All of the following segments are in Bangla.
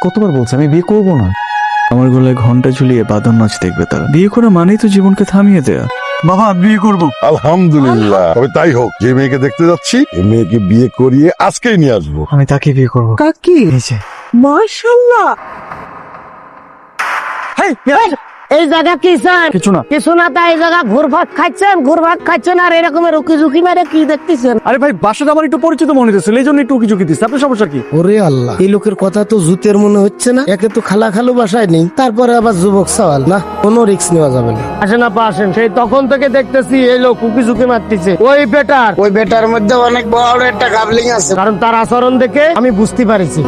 কতবার বলছে আমি বিয়ে করবো না। আমার গলায় ঘন্টা ঝুলিয়ে বাদন নাচ দেখবে তারা। বিয়ে করা মানেই তো জীবনকে থামিয়ে দেয়া। বাবা বিয়ে করবো। আলহামদুলিল্লাহ, তবে তাই হোক। যে মেয়েকে দেখতে যাচ্ছি এই মেয়েকে বিয়ে করিয়ে আজকেই নিয়ে আসবো। আমি তাকে বিয়ে করবো। কাকি এই যে মাশাআল্লাহ। এই জায়গা কি স্যার? কিছু না। কিছু না, তাই এই জায়গা ঘুরভাগ খাচ্ছেন আর এরকমের উকি ঝুঁকি মেরে কি দেখতেছেন? আরে ভাই বাসাটা আমার একটু পরিচিত মনে হচ্ছে, এই জন্য একটু উকি ঝুঁকি দিচ্ছে। আপনার সমস্যা কি? ওরে আল্লাহ, এই লোকের কথা তো জুতের মনে হচ্ছে না। একে তো খালো বাসায় নেই, তারপরে আবার যুবক সওয়াল না, কোনো রিস্ক নেওয়া যাবে না। আসেন আপা আসেন, সেই তখন থেকে দেখতেছি এই লোক উকি ঝুঁকি মারতেছে। ওই বেটার মধ্যে অনেক বড় একটা গাবলিং আছে, কারণ তার আচরণ দেখে আমি বুঝতে পারছি।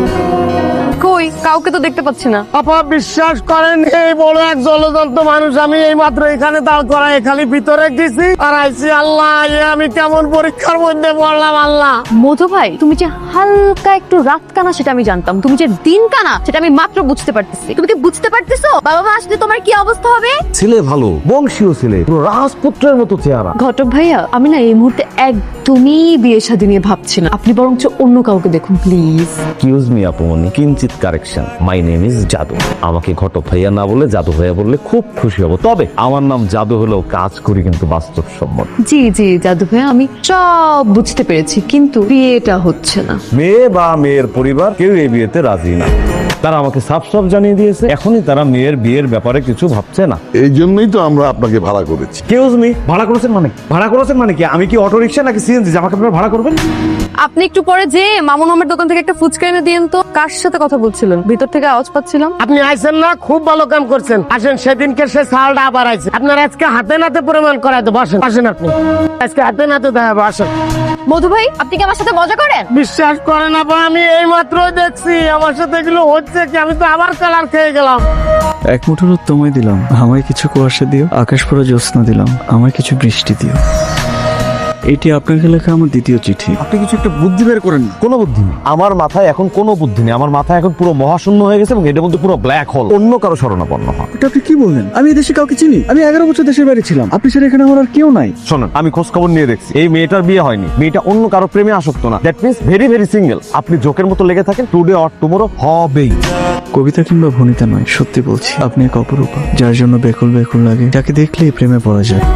কই কাউকে তো দেখতে পাচ্ছি না। আপা বিশ্বাস করেন, এই বড় এক জলজন্ত মানুষ আমি এই মাত্র এখানে দাঁড় করায় খালি ভিতরে গেছি আর আইছি। আল্লাহ, আমি কেমন পরীক্ষার মধ্যে পড়লাম আল্লাহ। মধু ভাই, তুমি যে হালকা একটু রাত কানা সেটা আমি জানতাম, তুমি যে দিন কানা সেটা আমি মাত্র বুঝতে পারতেছি। তুমি কি বুঝতে পারতেছো বাবা মা আসলে তোমার কি অবস্থা হবে? ছেলে ভালো, বংশীয় ছেলে, পুরো রাজপুত্রের মতো চেহারা। ঘটক ভাইয়া, আমি না এই মুহূর্তে একদমই বিয়ে শাদী নিয়ে ভাবছি না। আপনি বরঞ্চ অন্য কাউকে দেখুন প্লিজ। এক্সকিউজ মি আপুমনি, কিঞ্চিত কারেকশন। মাই নেম ইজ জাদু। আমাকে ঘটক ভাইয়া না বলে জাদু ভাইয়া বললে খুব খুশি হব। তবে আমার নাম জাদু হলেও কাজ করি কিন্তু বাস্তবসম্মত। জি জি জাদু ভাইয়া, আমি সব বুঝতে পেরেছি, কিন্তু বিয়েটা হচ্ছে না। মেয়ে বা মেয়ের পরিবার কেউ এই বিয়েতে রাজি না। তারা আমাকে সাফ সাফ জানিয়ে দিয়েছে, এখনই তারা মেয়ের বিয়ের ব্যাপারে কিছু ভাবছে না। এই জন্যই তো আমরা আপনাকে ভাড়া করেছি। এক্সকিউজ মি, ভাড়া করেছেন মানে? ভাড়া করেছেন মানে কি? আমি কি অটো রিকশা নাকি সিএনজি যে আমাকে আপনারা ভাড়া করবেন? আপনি একটু পরে যে মামুন মামের দোকান থেকে একটা ফুচকা এনে দিয়েন তো। কার সাথে কথা বলছিলেন? ভিতর থেকে আওয়াজ পাচ্ছিলাম। আপনি আইছেন না, খুব ভালো কাম করছেন। আসেন, সেদিনকে সে সালটা আবার আইছে। আপনার আজকে হাতে নাতে প্রমাণ করাই দেবো। আসেন আসেন, আপনি আজকে হাতে নাতে দেখাবো। আসেন। মধু ভাই, আপনি কি আমার সাথে মজা করেন? বিশ্বাস করেন আপা, আমি এই মাত্র দেখছি আমার সাথে এগুলো হচ্ছে কি, আমি তো আবার কালার খেয়ে গেলাম। এক মুঠো রোদ তোমায় দিলাম, আমায় কিছু কুয়াশা দিও। আকাশ পুরো জ্যোৎস্না দিলাম, আমায় কিছু বৃষ্টি দিও। এটি আপনাকে লেখা আমার দ্বিতীয় চিঠি। আপনি কিছু একটা বুদ্ধি বের করেন। কোনো বুদ্ধি নেই আমার মাথায়, এখন কোনো বুদ্ধি নেই আমার মাথায়। এখন পুরো মহাশূন্য হয়ে গেছে এবং এটার মধ্যে পুরো ব্ল্যাক হোল। অন্য কারো শরণাপন্ন হয়। এটা আপনি কি বললেন? আমি এই দেশে কাউকে চিনি? আমি 11 বছর দেশের বাইরে ছিলাম। আপনি সেটা এখানে আমার আর কেউ নাই। শোনেন, আমি খোঁজ খবর নিয়ে দেখছি এই মেয়েটার বিয়ে হয়নি। মেয়েটা অন্য কারো প্রেমে আসক্ত না। That means very very single. আপনি জোকের মতো লেগে থাকেন, টুডে অর টুমরো হবেই। কবিতা কিংবা ভনিতা নয়, সত্যি বলছি, আপনি এক অপরূপা, যার জন্য বেকুল বেকুল লাগে, যাকে দেখলেই প্রেমে পড়া যায়।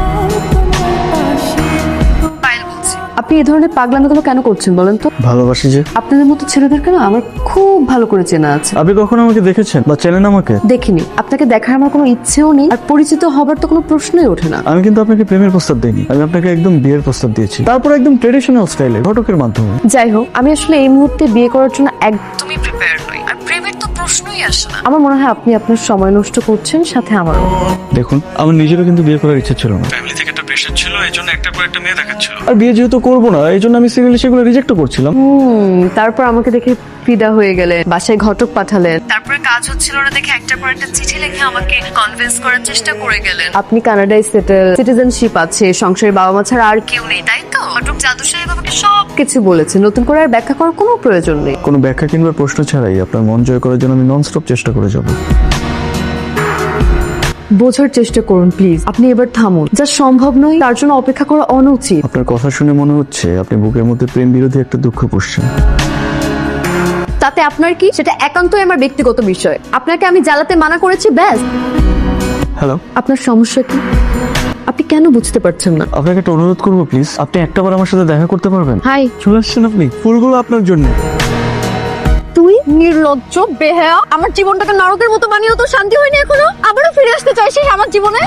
আপনি এই ধরনের পাগলামিগুলো কেন করছেন বলেন তো? ভালোবাসি যে। আপনাদের মতো ছেলেদেরকে না আমার খুব ভালো করে চেনা আছে। আপনি কখনো আমাকে দেখেছেন বা চেনেন আমাকে? দেখিনি। আপনাকে দেখার আমার কোনো ইচ্ছেও নেই, আর পরিচিত হবার তো কোনো প্রশ্নই ওঠে না। আমি কিন্তু আপনাকে প্রেমের প্রস্তাব দেইনি, আমি আপনাকে একদম বিয়ের প্রস্তাব দিয়েছি, তারপর একদম ট্রেডিশনাল স্টাইলে, ঘটকের মাধ্যমে। যাই হোক, আমি আসলে এই মুহূর্তে বিয়ে করার জন্য একদমই প্রিপেয়ার নই, আর প্রেমের তো প্রশ্নই আসে না। আমার মনে হয় আপনি আপনার সময় নষ্ট করছেন, সাথে আমারও। দেখুন, আমার নিজেরও কিন্তু বিয়ে করার ইচ্ছা ছিল না। ফ্যামিলি থেকে একটা প্রেশার ছিল, এইজন্য একটা পর একটা মেয়ে দেখাচ্ছিল। আর বিয়ে যেহেতু করবো না, এই জন্য আমি সিরিয়ালি সেগুলো রিজেক্ট করছিলাম। তারপর আমাকে দেখে ফিদা হয়ে গেলেন, বাসায় ঘটক পাঠালেন, তারপরে কাজ হচ্ছিল না দেখে একটার পর একটা চিঠি লিখে আমাকে কনভিন্স করার চেষ্টা করে গেলেন। আপনি কানাডায় সেটেল, সিটিজেনশিপ আছে, সংসারের বাবা মা ছাড়া আর কেউ নেই, তাই তো? ঘটক জাদু সাহেব আমাকে সবকিছু বলেছে, নতুন করে আর ব্যাখ্যা করার কোনো প্রয়োজন নেই। কোনো ব্যাখ্যা কিংবা প্রশ্ন ছাড়াই আপনার মন জয় করার জন্য আমি ননস্টপ চেষ্টা করে যাব। বোঝার চেষ্টা করুন প্লিজ। আপনি এবার থামুন, যা সম্ভব নয় তার জন্য অপেক্ষা করা অনুচিত। আপনার কথা শুনে মনে হচ্ছে আপনি বুকের মধ্যে প্রেম বিরোধী একটা দুঃখ পুষছেন। তাতে আপনার কি? সেটা একান্তই আমার ব্যক্তিগত বিষয়। আপনাকে আমি জ্বালাতে মানা করেছি, ব্যাস। হ্যালো, আপনার সমস্যা কি? আপনি কেন বুঝতে পারছেন না? আপনাকে একটা অনুরোধ করবো প্লিজ, আপনি একটাবার আমার সাথে দেখা করতে পারবেন? হাই। চলে আসছেন আপনি, ফুলগুলো আপনার জন্য। তুই নির্লজ্জ বেহায়া, আমার জীবনটাকে নরকের মতো বানিয়েও তো শান্তি হয়নি এখনো। আবারও ফিরে আসতে চাইছিস আমার জীবনে?